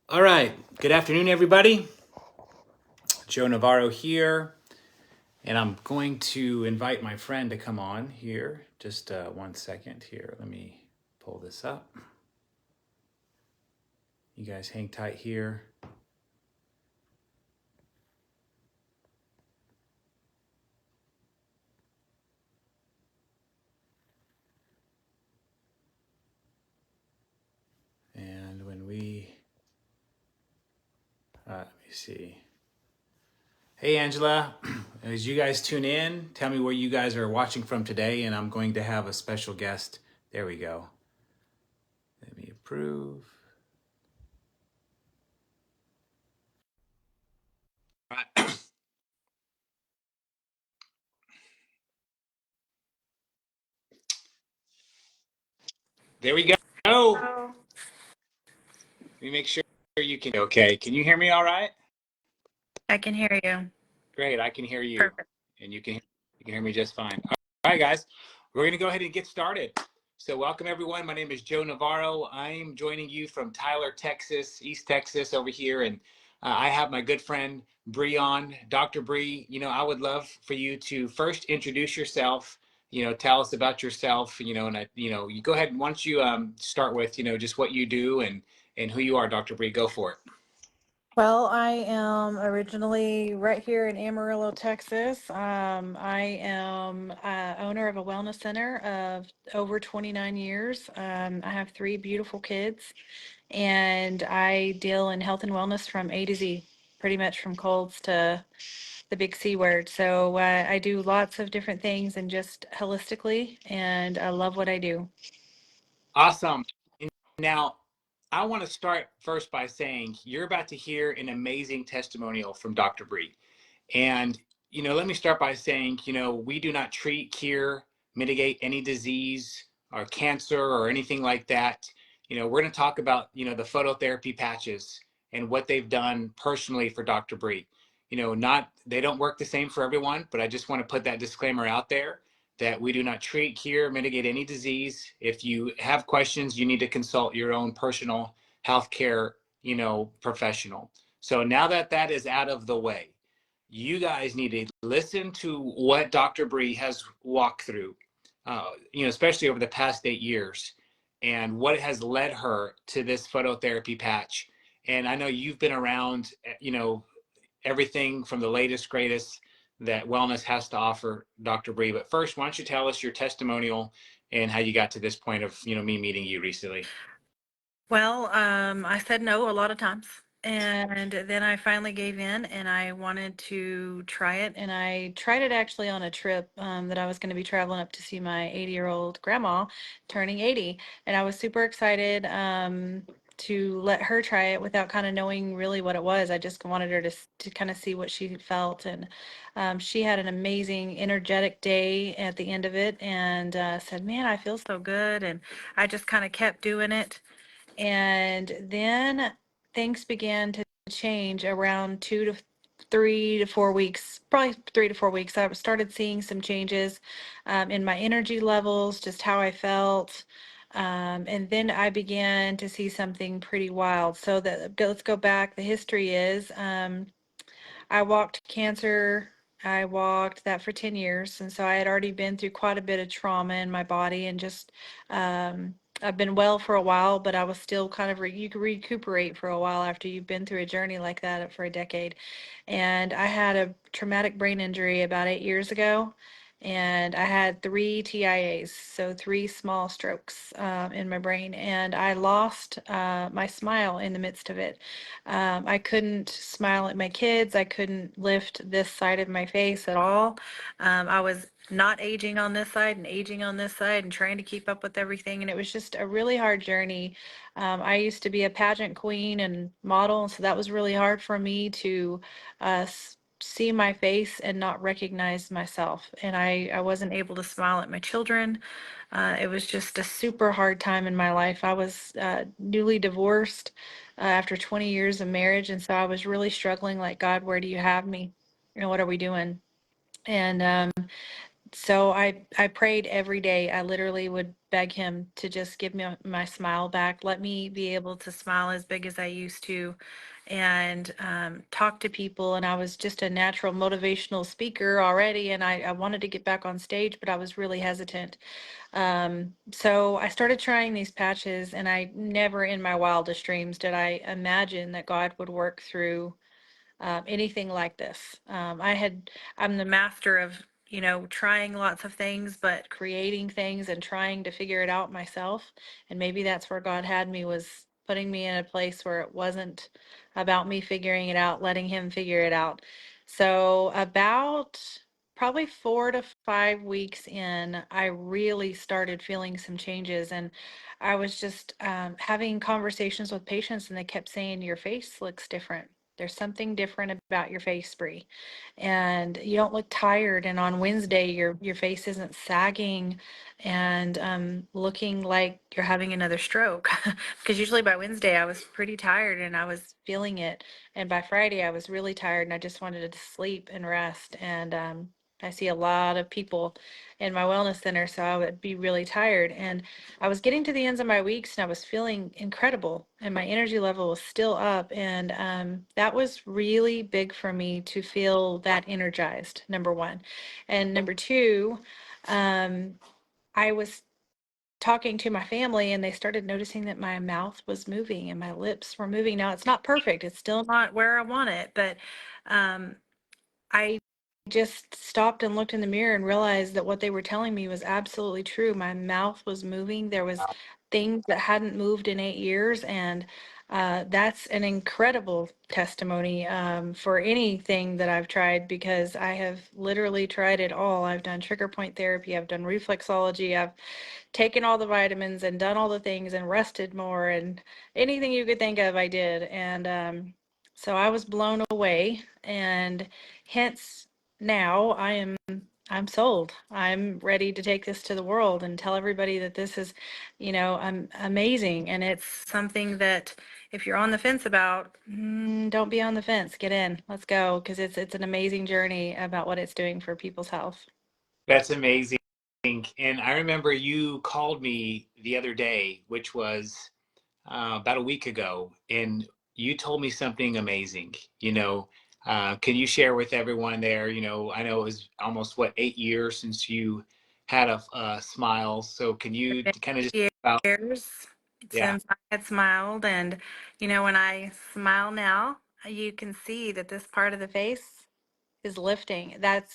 All right. Good afternoon, everybody. Joe Navarro here, and I'm going to invite my friend to come on here. Just 1 second here. Let me pull this up. You guys hang tight here. And when let me see. Hey, Angela. As you guys tune in, tell me where you guys are watching from today, and I'm going to have a special guest. There we go. Let me approve. All right. There we go. Hello. Let me make sure you can. Okay. Can you hear me all right? I can hear you. Great, I can hear you, Perfect. and you can hear me just fine. All right, guys, we're going to go ahead and get started. So, welcome everyone. My name is Joe Navarro. I'm joining you from Tyler, Texas, East Texas, over here, and I have my good friend Bree on. Dr. Bree, I would love for you to first introduce yourself. Tell us about yourself. You go ahead and once you start with, just what you do and who you are, Dr. Bree. Go for it. Well, I am originally right here in Amarillo, Texas. I am owner of a wellness center of over 29 years. I have three beautiful kids, and I deal in health and wellness from A to Z, pretty much from colds to the big C word. So I do lots of different things and just holistically, and I love what I do. Awesome. Now, I want to start first by saying you're about to hear an amazing testimonial from Dr. Bree. And, let me start by saying, we do not treat, cure, mitigate any disease or cancer or anything like that. We're going to talk about, the phototherapy patches and what they've done personally for Dr. Bree. They don't work the same for everyone, but I just want to put that disclaimer out there that we do not treat, cure, mitigate any disease. If you have questions, you need to consult your own personal healthcare, professional. So now that that is out of the way, you guys need to listen to what Dr. Bree has walked through, especially over the past 8 years, and what has led her to this phototherapy patch. And I know you've been around, everything from the latest, greatest that wellness has to offer, Dr. Bree. But first, why don't you tell us your testimonial and how you got to this point of, me meeting you recently? Well, I said no a lot of times. And then I finally gave in and I wanted to try it. And I tried it actually on a trip that I was going to be traveling up to see my 80-year-old grandma turning 80. And I was super excited to let her try it without kind of knowing really what it was. I just wanted her to kind of see what she felt. And she had an amazing, energetic day at the end of it and said, Man, I feel so good. And I just kind of kept doing it. And then things began to change around 2 to 3 to 4 weeks, probably 3 to 4 weeks. I started seeing some changes in my energy levels, just how I felt. And then I began to see something pretty wild. So let's go back. The history is I walked cancer. I walked that for 10 years. And so I had already been through quite a bit of trauma in my body and just, I've been well for a while, but I was still kind of, you can recuperate for a while after you've been through a journey like that for a decade. And I had a traumatic brain injury about 8 years ago. And I had three TIAs, so three small strokes in my brain. And I lost my smile in the midst of it. I couldn't smile at my kids. I couldn't lift this side of my face at all. I was not aging on this side and aging on this side and trying to keep up with everything. And it was just a really hard journey. I used to be a pageant queen and model, and so that was really hard for me to see my face and not recognize myself. And I wasn't able to smile at my children. It was just a super hard time in my life. I was newly divorced after 20 years of marriage. And so I was really struggling like, God, where do you have me? What are we doing? And So I prayed every day. I literally would beg him to just give me my smile back. Let me be able to smile as big as I used to, and talk to people. And I was just a natural motivational speaker already, and I wanted to get back on stage, but I was really hesitant. So I started trying these patches, and I never in my wildest dreams did I imagine that God would work through anything like this. I'm the master of, trying lots of things, but creating things and trying to figure it out myself. And maybe that's where God had me, was putting me in a place where it wasn't about me figuring it out, letting him figure it out. So about probably 4 to 5 weeks in, I really started feeling some changes. And I was just having conversations with patients, and they kept saying, your face looks different. There's something different about your face, Bree, and you don't look tired. And on Wednesday, your face isn't sagging and looking like you're having another stroke. Because usually by Wednesday, I was pretty tired and I was feeling it. And by Friday, I was really tired and I just wanted to sleep and rest. And I see a lot of people in my wellness center, so I would be really tired. And I was getting to the ends of my weeks and I was feeling incredible and my energy level was still up. And that was really big for me to feel that energized, number one. And number two, um, I was talking to my family and they started noticing that my mouth was moving and my lips were moving. Now it's not perfect. It's still not where I want it, but um, I just stopped and looked in the mirror and realized that what they were telling me was absolutely true. My mouth was moving. There was things that hadn't moved in 8 years, and that's an incredible testimony for anything that I've tried, because I have literally tried it all. I've done trigger point therapy, I've done reflexology, I've taken all the vitamins and done all the things and rested more, and anything you could think of, I did. And so I was blown away, and hence now I'm sold. I'm ready to take this to the world and tell everybody that this is, amazing. And it's something that if you're on the fence about, don't be on the fence. Get in. Let's go, because it's an amazing journey about what it's doing for people's health. That's amazing. And I remember you called me the other day, which was about a week ago, and you told me something amazing. Can you share with everyone there? I know it was almost 8 years since you had a smile. So can you Been kind of just about, years yeah. since I had smiled, and when I smile now, you can see that this part of the face is lifting. That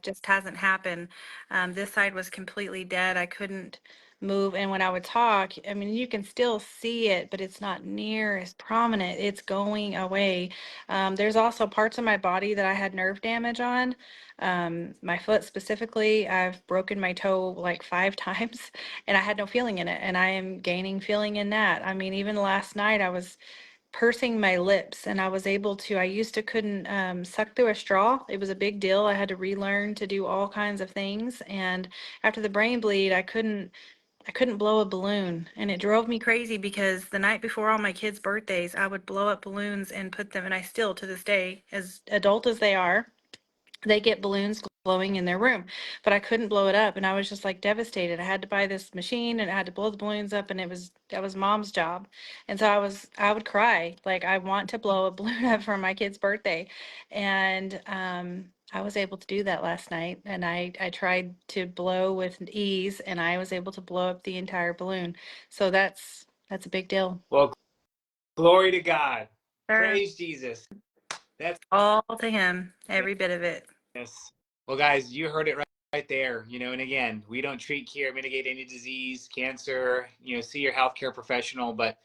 just hasn't happened. This side was completely dead. I couldn't move, and when I would talk, I mean, you can still see it, but it's not near as prominent. It's going away. There's also parts of my body that I had nerve damage on. My foot specifically, I've broken my toe like 5 times, and I had no feeling in it, and I am gaining feeling in that. I mean, even last night, I was pursing my lips and I was able to, I used to couldn't suck through a straw. It was a big deal. I had to relearn to do all kinds of things. And after the brain bleed, I couldn't blow a balloon. And it drove me crazy because the night before all my kids' birthdays, I would blow up balloons and put them, and I still to this day, as adult as they are, they get balloons glowing in their room, but I couldn't blow it up. And I was just like devastated. I had to buy this machine and I had to blow the balloons up, and that was mom's job. And so I would cry. Like, I want to blow a balloon up for my kid's birthday. And, I was able to do that last night, and I tried to blow with ease, and I was able to blow up the entire balloon. So that's a big deal. Well, glory to God. Sure. Praise Jesus. That's All to him, every bit of it. yes. Well, guys, you heard it right there. And again, we don't treat, cure, mitigate any disease, cancer. See your healthcare professional, but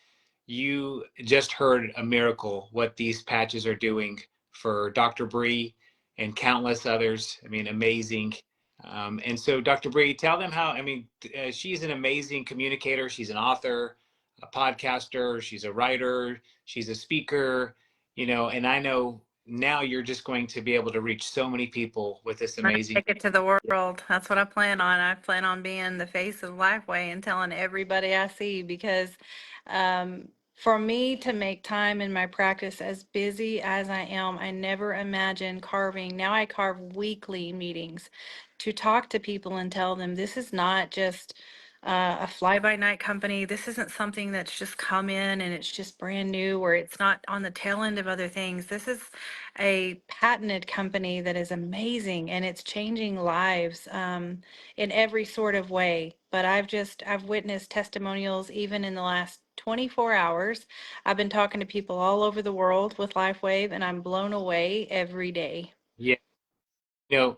you just heard a miracle what these patches are doing for Dr. Bree and countless others. I mean, amazing. And so, Dr. Bree, tell them how. I mean, she's an amazing communicator. She's an author, a podcaster. She's a writer. She's a speaker. And I know now you're just going to be able to reach so many people with this I'm gonna amazing. take it to the world. That's what I plan on. I plan on being the face of Lifeway and telling everybody I see, because for me to make time in my practice, as busy as I am, I never imagined carving. Now I carve weekly meetings to talk to people and tell them this is not just a fly-by-night company. This isn't something that's just come in and it's just brand new, or it's not on the tail end of other things. This is a patented company that is amazing, and it's changing lives in every sort of way. But I've witnessed testimonials even in the last 24 hours. I've been talking to people all over the world with LifeWave, and I'm blown away every day. Yeah. You know,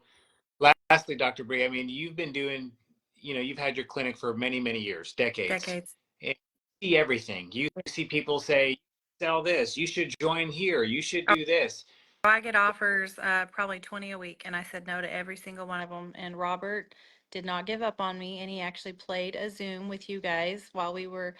lastly, Dr. Bree, I mean, you've been doing, you've had your clinic for many, many years, decades, Decades. and you see everything. You see people say, sell this, you should join here, you should do this. I get offers probably 20 a week, and I said no to every single one of them. And Robert did not give up on me, and he actually played a Zoom with you guys while we were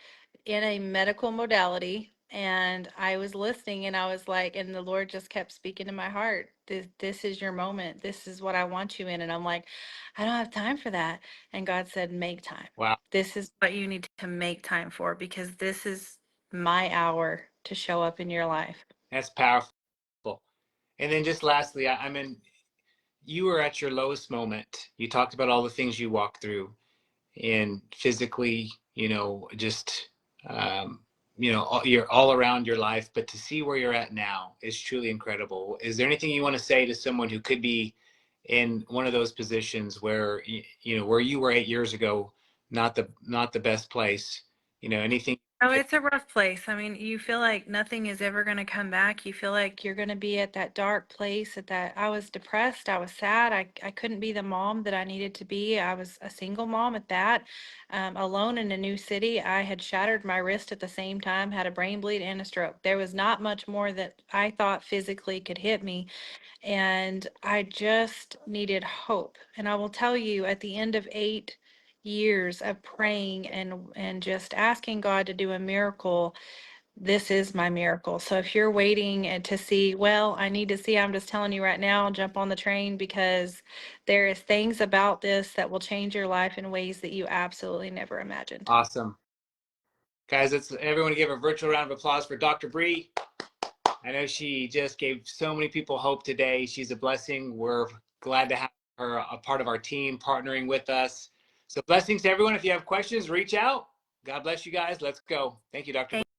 in a medical modality. And I was listening, and I was like, and the Lord just kept speaking to my heart. This is your moment. This is what I want you in. And I'm like, I don't have time for that. And God said, make time. Wow, This is what you need to make time for, because this is my hour to show up in your life. that's powerful. And then just lastly, I mean, you were at your lowest moment. You talked about all the things you walked through, and physically, just you're all around your life, but to see where you're at now is truly incredible. Is there anything you want to say to someone who could be in one of those positions where where you were 8 years ago, not the best place? Anything? Oh, it's a rough place. I mean, you feel like nothing is ever going to come back. You feel like you're going to be at that dark place I was depressed. I was sad. I couldn't be the mom that I needed to be. I was a single mom at that, alone in a new city. I had shattered my wrist at the same time, had a brain bleed and a stroke. There was not much more that I thought physically could hit me. And I just needed hope. And I will tell you, at the end of 8 years of praying and just asking God to do a miracle, this is my miracle. So if you're waiting and to see, well, I need to see, I'm just telling you right now, jump on the train, because there is things about this that will change your life in ways that you absolutely never imagined. Awesome, guys. Let's everyone give a virtual round of applause for Dr. Bree. I know she just gave so many people hope today. She's a blessing. We're glad to have her a part of our team, partnering with us. So blessings to everyone. If you have questions, reach out. God bless you guys. Let's go. Thank you, Dr. Bree.